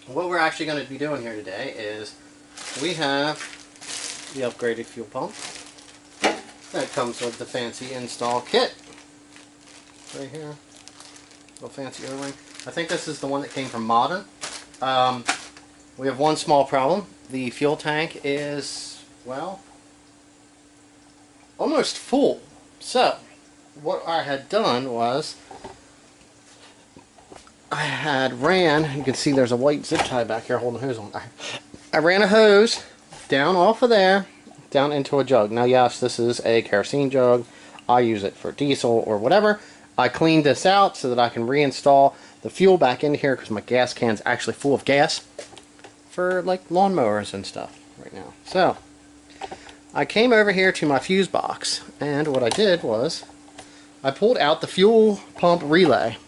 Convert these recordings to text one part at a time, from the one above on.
what we're actually going to be doing here today is we have the upgraded fuel pump that comes with the fancy install kit right here. Little fancy O-ring. I think this is the one that came from Modern. We have one small problem. The fuel tank is, well, almost full. So what I had done was I had ran, you can see there's a white zip tie back here holding a hose on. I ran a hose down off of there, down into a jug. Now yes, this is a kerosene jug. I use it for diesel or whatever. I cleaned this out so that I can reinstall the fuel back in here because my gas can's actually full of gas for like lawnmowers and stuff right now. So I came over here to my fuse box, and what I did was I pulled out the fuel pump relay,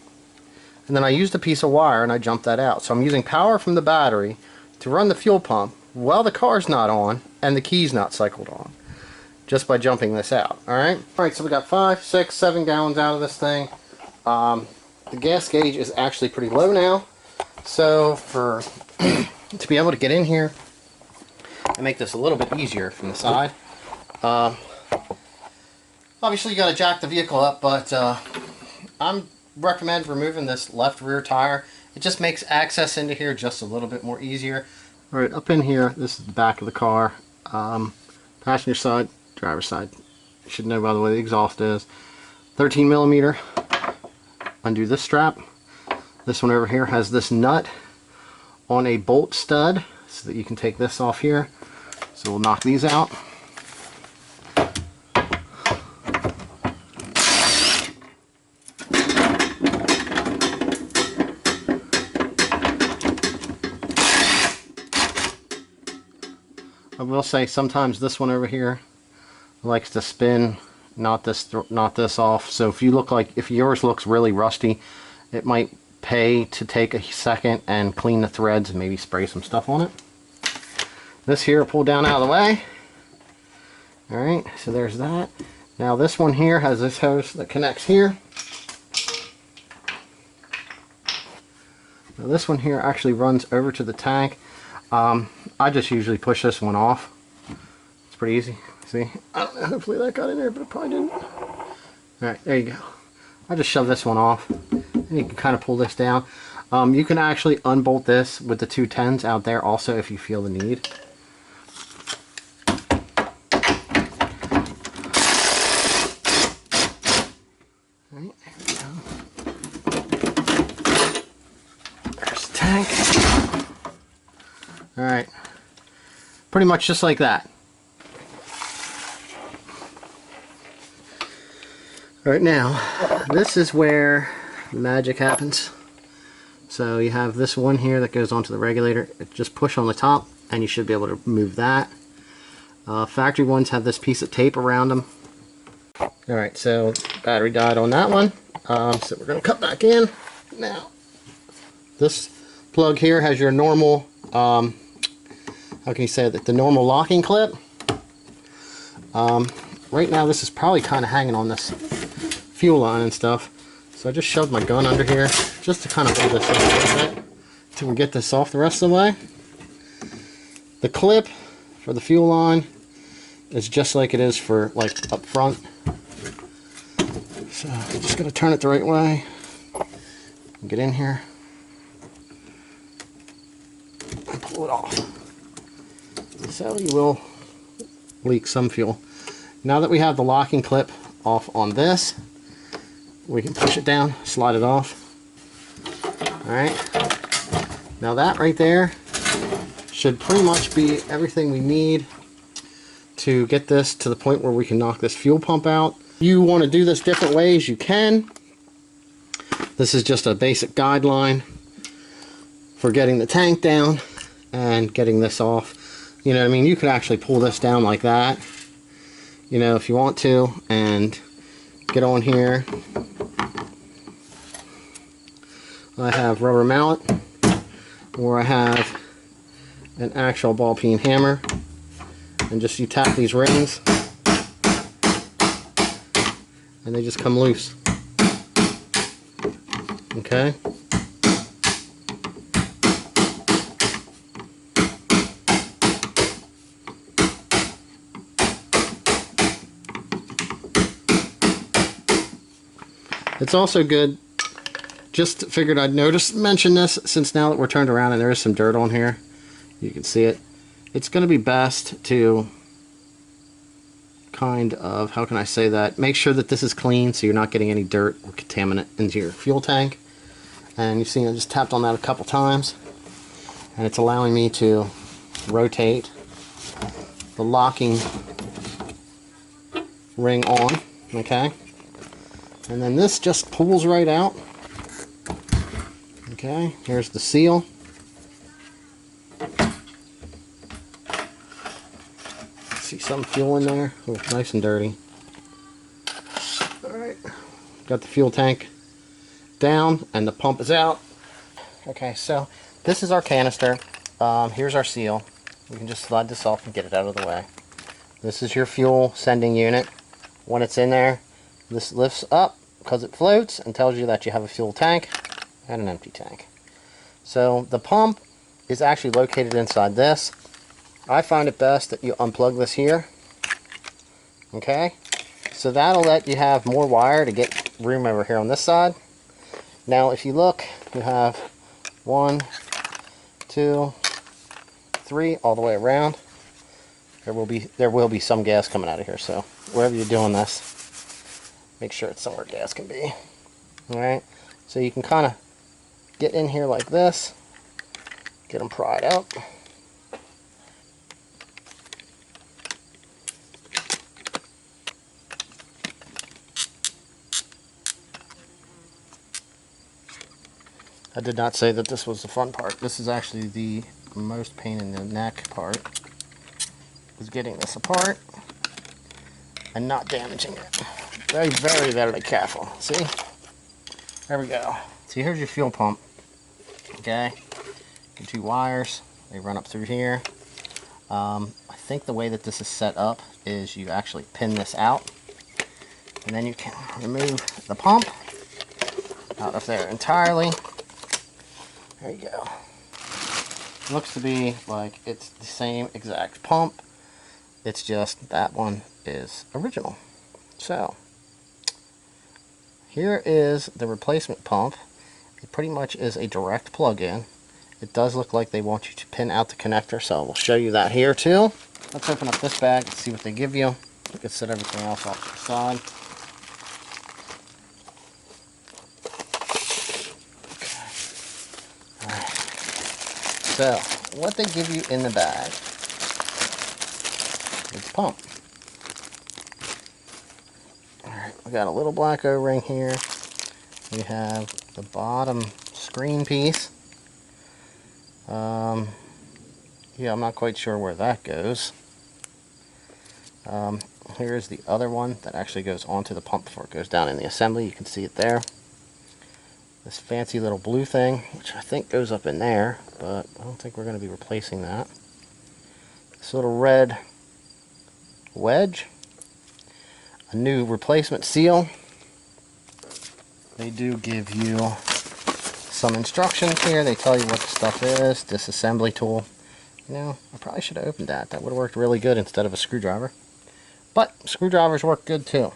and then I used a piece of wire and I jumped that out. So I'm using power from the battery to run the fuel pump while the car's not on and the key's not cycled on, just by jumping this out. Alright, so we got 5, 6, 7 gallons out of this thing. The gas gauge is actually pretty low now, so for to be able to get in here and make this a little bit easier from the side, obviously you got to jack the vehicle up, but I'm recommend removing this left rear tire. It just makes access into here just a little bit more easier. Alright, up in here, this is the back of the car. Passenger side, driver's side. You should know by the way the exhaust is. 13 millimeter. Undo this strap. This one over here has this nut on a bolt stud so that you can take this off here. So we'll knock these out. I will say sometimes this one over here likes to spin, not this off. So if yours looks really rusty, it might pay to take a second and clean the threads and maybe spray some stuff on it. This here pull down out of the way. Alright, so there's that. Now this one here has this hose that connects here. Now this one here actually runs over to the tank. I just usually push this one off. It's pretty easy. See? I don't know, hopefully that got in there, but it probably didn't. Alright, there you go. I just shove this one off, and you can kind of pull this down. You can actually unbolt this with the 210s out there also if you feel the need. Alright, there we go. There's the tank. Alright, pretty much just like that. Alright, now, this is where the magic happens. So you have this one here that goes onto the regulator. Just push on the top and you should be able to move that. Factory ones have this piece of tape around them. Alright, so battery died on that one. So we're going to cut back in. Now, this plug here has your normal, how can you say that, the normal locking clip. Right now this is probably kind of hanging on this fuel line and stuff. So I just shoved my gun under here just to kind of hold this up a little bit until we get this off the rest of the way. The clip for the fuel line is just like it is for like up front. So I'm just going to turn it the right way and get in here and pull it off. So you will leak some fuel. Now that we have the locking clip off on this, we can push it down, slide it off. Alright, now that right there should pretty much be everything we need to get this to the point where we can knock this fuel pump out. If you want to do this different ways, you can. This is just a basic guideline for getting the tank down and getting this off. You know what I mean? You could actually pull this down like that, you know, if you want to, and get on here. I have rubber mallet, or I have an actual ball peen hammer, and just you tap these rings and they just come loose. Okay, It's also good, just figured I'd mention this, since now that we're turned around and there is some dirt on here, you can see it. It's going to be best to kind of, how can I say that, make sure that this is clean so you're not getting any dirt or contaminant into your fuel tank. And you've seen I just tapped on that a couple times, and it's allowing me to rotate the locking ring on, okay? And then this just pulls right out. Okay, here's the seal. See some fuel in there. Oh, nice and dirty. Alright, got the fuel tank down and the pump is out. Okay, so this is our canister. Here's our seal. We can just slide this off and get it out of the way. This is your fuel sending unit. When it's in there, this lifts up because it floats and tells you that you have a fuel tank and an empty tank. So the pump is actually located inside this. I find it best that you unplug this here. Okay, so that'll let you have more wire to get room over here on this side. Now if you look, you have 1, 2, 3 all the way around. There will be some gas coming out of here, so wherever you're doing this, make sure it's somewhere gas can be. Alright, so you can kind of get in here like this, get them pried up. I did not say that this was the fun part. This is actually the most pain in the neck part, is getting this apart and not damaging it. Very, very, very careful. See? There we go. See, here's your fuel pump. Okay? Your 2 wires. They run up through here. I think the way that this is set up is you actually pin this out, and then you can remove the pump out of there entirely. There you go. It looks to be like it's the same exact pump. It's just that one is original. So here is the replacement pump. It pretty much is a direct plug-in. It does look like they want you to pin out the connector, so we'll show you that here too. Let's open up this bag and see what they give you. You can set everything else off to the side. So, what they give you in the bag is a pump. Alright, we got a little black O-ring here. We have the bottom screen piece. Yeah, I'm not quite sure where that goes. Here's the other one that actually goes onto the pump before it goes down in the assembly. You can see it there. This fancy little blue thing, which I think goes up in there, but I don't think we're going to be replacing that. This little red wedge, a new replacement seal. They do give you some instructions here. They tell you what the stuff is. Disassembly tool. You know, I probably should have opened that. That would have worked really good instead of a screwdriver. But screwdrivers work good too.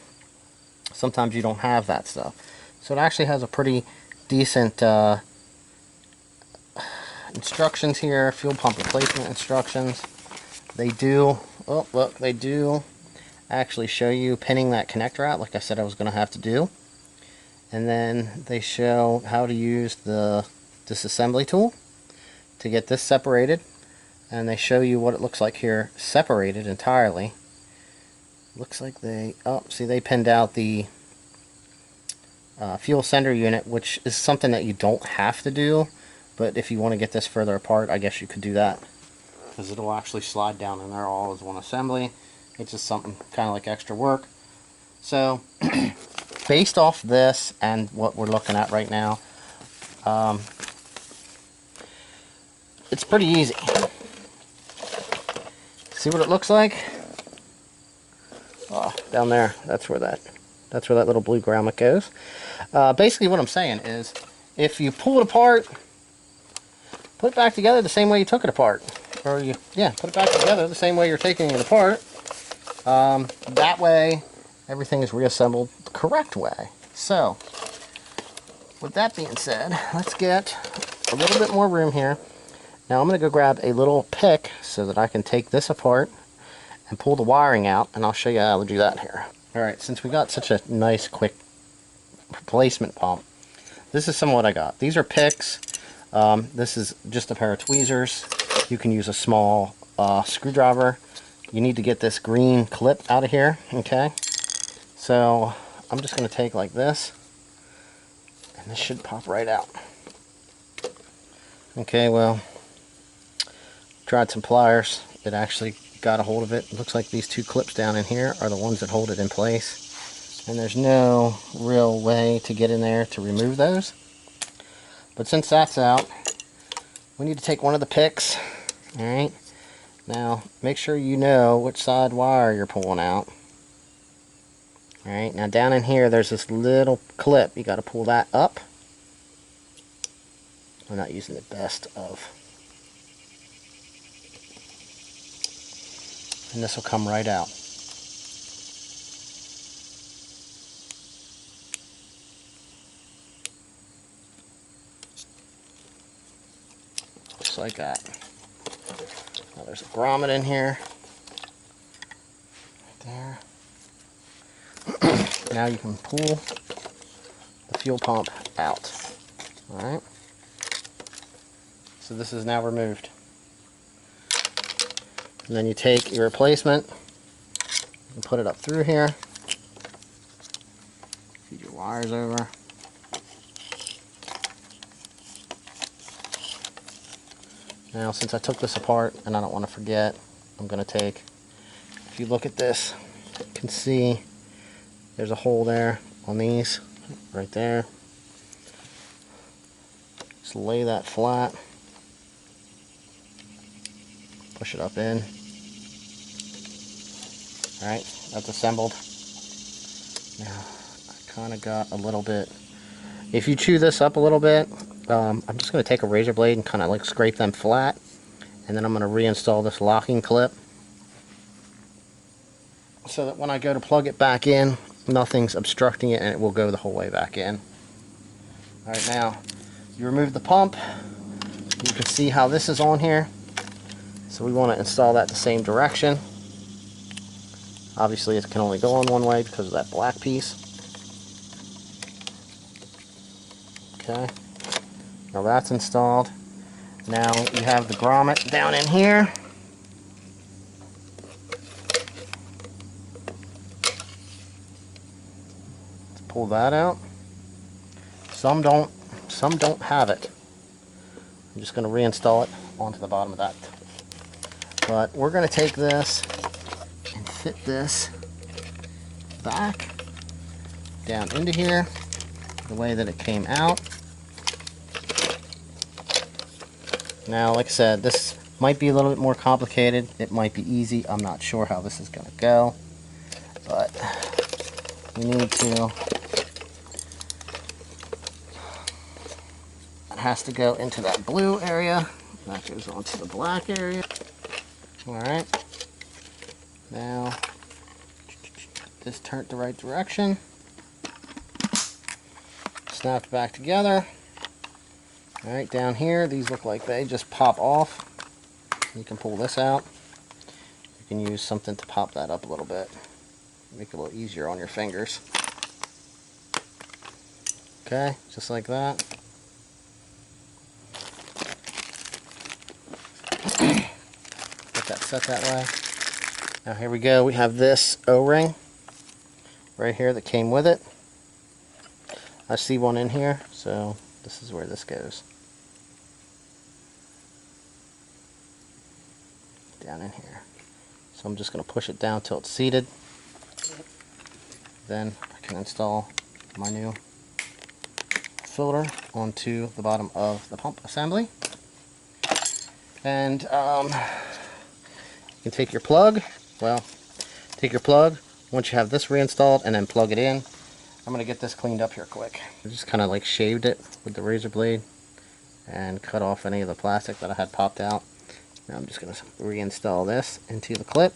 Sometimes you don't have that stuff. So it actually has a pretty decent instructions here. Fuel pump replacement instructions. They do, oh look, they do actually show you pinning that connector out like I said I was going to have to do. And then they show how to use the disassembly tool to get this separated. And they show you what it looks like here separated entirely. Looks like they, oh, see, they pinned out the fuel sender unit, which is something that you don't have to do, but if you want to get this further apart, I guess you could do that, because it'll actually slide down in there all as one assembly. It's just something kind of like extra work. So based off this and what we're looking at right now, it's pretty easy. See what it looks like? Oh, down there, that's where that little blue grommet goes. Basically what I'm saying is, if you pull it apart, put it back together the same way you took it apart. Or put it back together the same way you're taking it apart. That way, everything is reassembled the correct way. So, with that being said, let's get a little bit more room here. Now I'm going to go grab a little pick so that I can take this apart and pull the wiring out, and I'll show you how to do that here. Alright, since we got such a nice quick replacement pump, this is some of what I got. These are picks. This is just a pair of tweezers. You can use a small screwdriver. You need to get this green clip out of here, okay? So I'm just going to take like this, and this should pop right out. Okay, well, tried some pliers. It actually got a hold of it. It looks like these two clips down in here are the ones that hold it in place, and there's no real way to get in there to remove those. But since that's out, we need to take one of the picks. Alright, now make sure you know which side wire you're pulling out. Alright, now down in here there's this little clip. You got to pull that up. I'm not using the best of. And this will come right out. Just like that. Now there's a grommet in here. Right there. Now you can pull the fuel pump out. Alright. So this is now removed. And then you take your replacement and put it up through here. Feed your wires over. Now, since I took this apart and I don't want to forget, I'm going to take, if you look at this, you can see there's a hole there on these, right there. Just lay that flat. Push it up in. Alright, that's assembled. Now, I kind of got a little bit. If you chew this up a little bit, I'm just going to take a razor blade and kind of like scrape them flat. And then I'm going to reinstall this locking clip, so that when I go to plug it back in, nothing's obstructing it and it will go the whole way back in. Alright, now, you remove the pump. You can see how this is on here. So we want to install that the same direction. Obviously it can only go on one way because of that black piece. Okay, now that's installed. Now you have the grommet down in here. Let's pull that out. Some don't have it. I'm just going to reinstall it onto the bottom of that. But we're going to take this and fit this back down into here the way that it came out. Now, like I said, this might be a little bit more complicated. It might be easy. I'm not sure how this is going to go. But we need to... It has to go into that blue area. That goes onto the black area. Alright, now this turned the right direction, snapped back together. Alright, down here these look like they just pop off. You can pull this out. You can use something to pop that up a little bit, make it a little easier on your fingers. Okay, just like that. That set that way. Now here we go. We have this O-ring right here that came with it. I see one in here, so this is where this goes. Down in here. So I'm just going to push it down till it's seated. Then I can install my new filter onto the bottom of the pump assembly. And you can take your plug, once you have this reinstalled, and then plug it in. I'm going to get this cleaned up here quick. I just kind of like shaved it with the razor blade and cut off any of the plastic that I had popped out. Now I'm just going to reinstall this into the clip.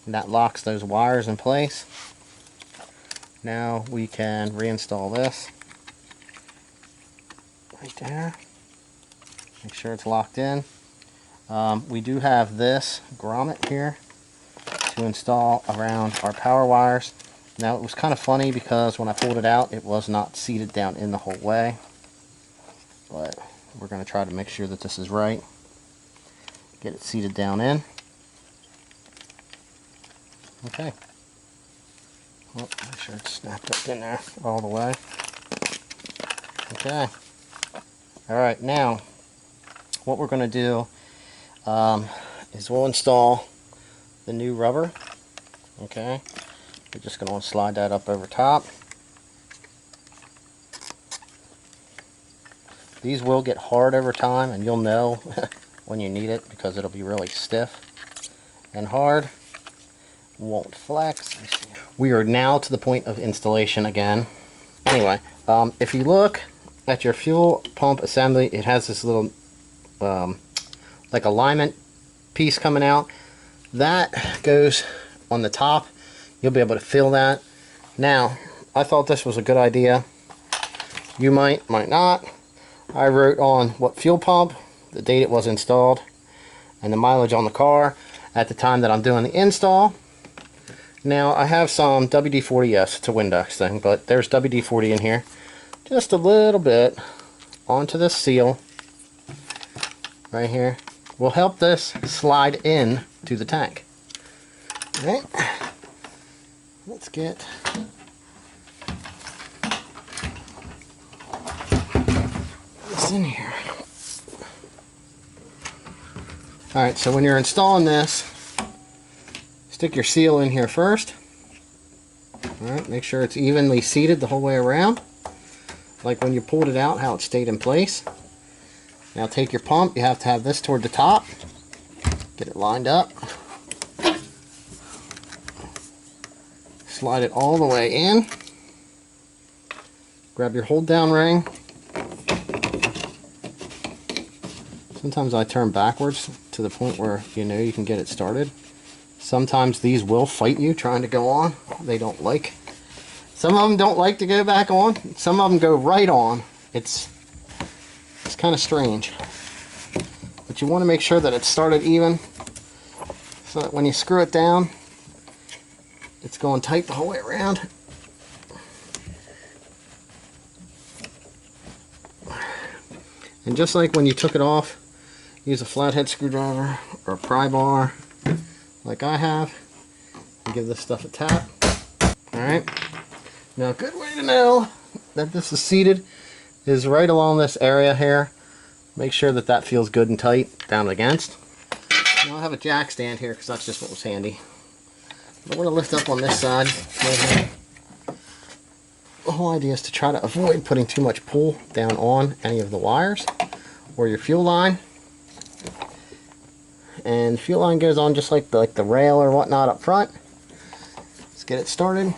And that locks those wires in place. Now we can reinstall this right there. Make sure it's locked in. We do have this grommet here to install around our power wires. Now it was kind of funny because when I pulled it out, it was not seated down in the whole way. But we're going to try to make sure that this is right. Get it seated down in. Okay. Well, make sure it's snapped up in there all the way. Okay. Alright, now what we're going to do is we'll install the new rubber. Okay. We're just going to slide that up over top. These will get hard over time, and you'll know when you need it because it'll be really stiff and hard. Won't flex. We are now to the point of installation again. Anyway, if you look at your fuel pump assembly, it has this little like alignment piece coming out. That goes on the top. You'll be able to feel that. Now, I thought this was a good idea. You might not. I wrote on what fuel pump, the date it was installed, and the mileage on the car at the time that I'm doing the install. Now, I have some WD-40, yes, it's a Windex thing, but there's WD-40 in here. Just a little bit onto this seal right here will help this slide in to the tank. Alright, let's get this in here. Alright, so when you're installing this, stick your seal in here first. Alright, make sure it's evenly seated the whole way around. Like when you pulled it out, how it stayed in place. Now take your pump, you have to have this toward the top. Get it lined up. Slide it all the way in. Grab your hold down ring. Sometimes I turn backwards to the point where you know you can get it started. Sometimes these will fight you trying to go on. They don't like. Some of them don't like to go back on. Some of them go right on. It's kind of strange. But you want to make sure that it's started even so that when you screw it down, it's going tight the whole way around. And just like when you took it off, use a flathead screwdriver or a pry bar like I have and give this stuff a tap. Alright, now a good way to know that this is seated is right along this area here. Make sure that that feels good and tight down against. Now I have a jack stand here because that's just what was handy. I want to lift up on this side. The whole idea is to try to avoid putting too much pull down on any of the wires or your fuel line. And the fuel line goes on just like the rail or whatnot up front. Let's get it started.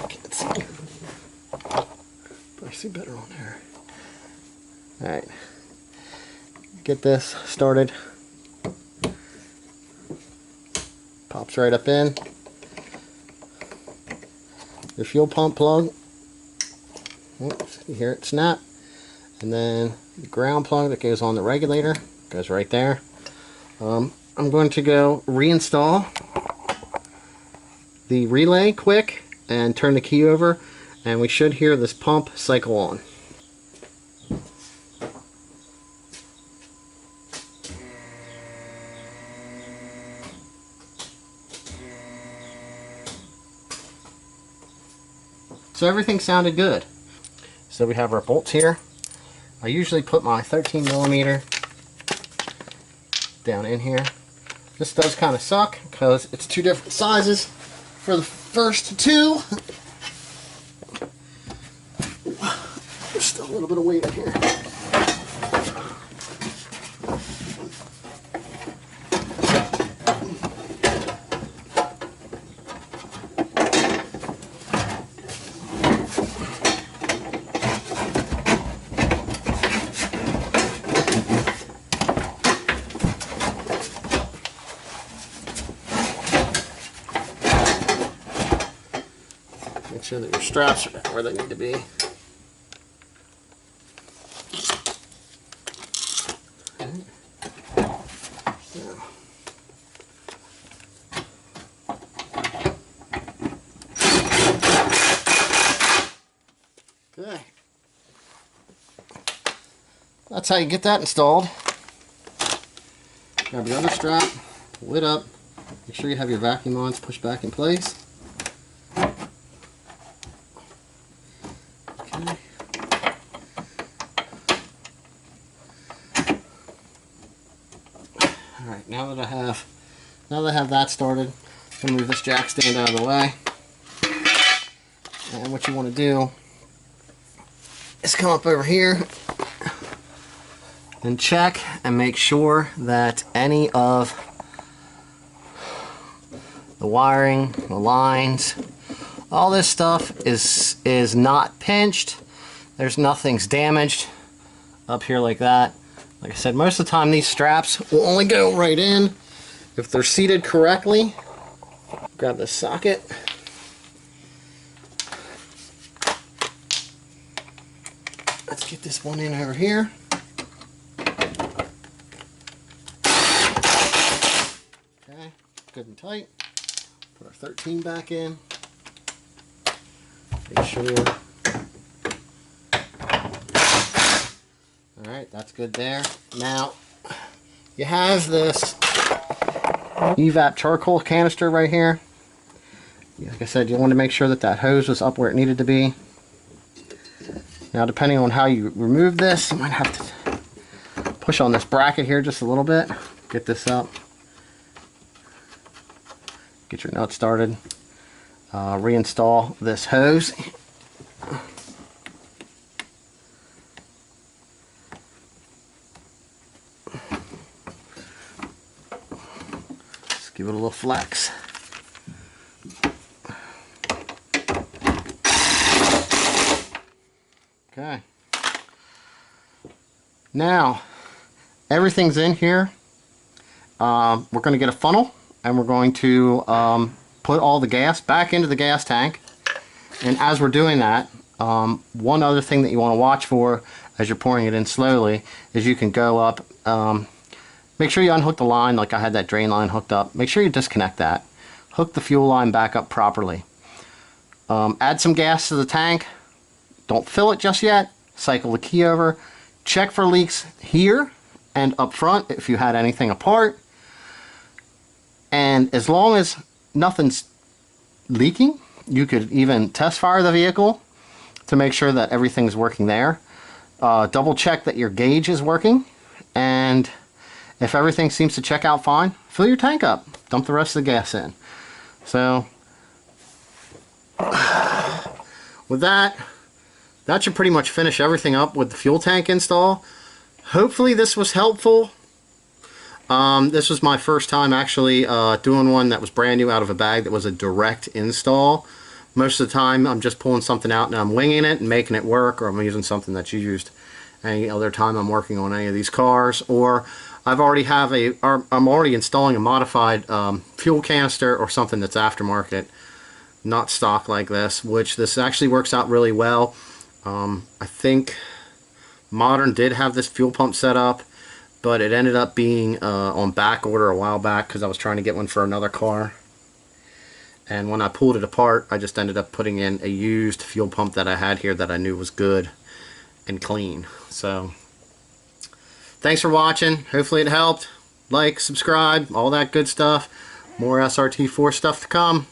Can't see. But I see better on there. Alright. Get this started. Pops right up in. Your fuel pump plug. Oops, you hear it snap. And then the ground plug that goes on the regulator goes right there. I'm going to go reinstall the relay quick and turn the key over, and we should hear this pump cycle on. So everything sounded good. So we have our bolts here. I usually put my 13mm down in here. This does kind of suck because it's two different sizes for the first two. There's still a little bit of weight in here. sure that your straps are where they need to be. Okay. That's how you get that installed. Grab your other strap, pull it up, make sure you have your vacuum lines pushed back in place. Okay. Alright, now that I have that started, I'm going to move this jack stand out of the way. And what you want to do is come up over here and check and make sure that any of the wiring, the lines, all this stuff is not pinched. There's nothing's damaged up here like that. Like I said, most of the time these straps will only go right in if they're seated correctly. Grab this socket. Let's get this one in over here. Okay, good and tight. Put our 13 back in. Make sure. Alright, that's good there. Now, you have this evap charcoal canister right here. Like I said, you want to make sure that that hose was up where it needed to be. Now, depending on how you remove this, you might have to push on this bracket here just a little bit. Get this up. Get your nut started. Reinstall this hose. Just give it a little flex. Okay. Now, everything's in here. We're going to get a funnel and we're going to put all the gas back into the gas tank. And as we're doing that, one other thing that you want to watch for as you're pouring it in slowly is you can go up, make sure you unhook the line like I had that drain line hooked up. Make sure you disconnect that. Hook the fuel line back up properly. Add some gas to the tank. Don't fill it just yet. Cycle the key over. Check for leaks here and up front if you had anything apart. And as long as nothing's leaking, you could even test fire the vehicle to make sure that everything's working there. Double check that your gauge is working, and if everything seems to check out fine, fill your tank up. Dump the rest of the gas in. So with that should pretty much finish everything up with the fuel tank install. Hopefully this was helpful. This was my first time actually doing one that was brand new out of a bag that was a direct install. Most of the time I'm just pulling something out and I'm winging it and making it work, or I'm using something that's used any other time I'm working on any of these cars, or I'm already installing a modified fuel canister or something that's aftermarket, not stock like this, which this actually works out really well. I think Modern did have this fuel pump set up, but it ended up being on back order a while back because I was trying to get one for another car. And when I pulled it apart, I just ended up putting in a used fuel pump that I had here that I knew was good and clean. So, thanks for watching. Hopefully it helped. Like, subscribe, all that good stuff. More SRT4 stuff to come.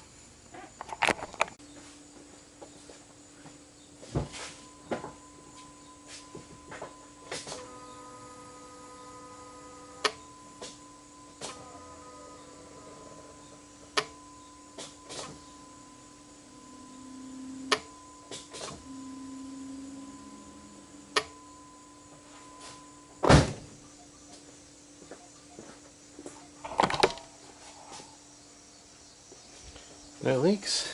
No leaks.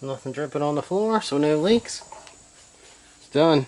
Nothing dripping on the floor, so no leaks. It's done.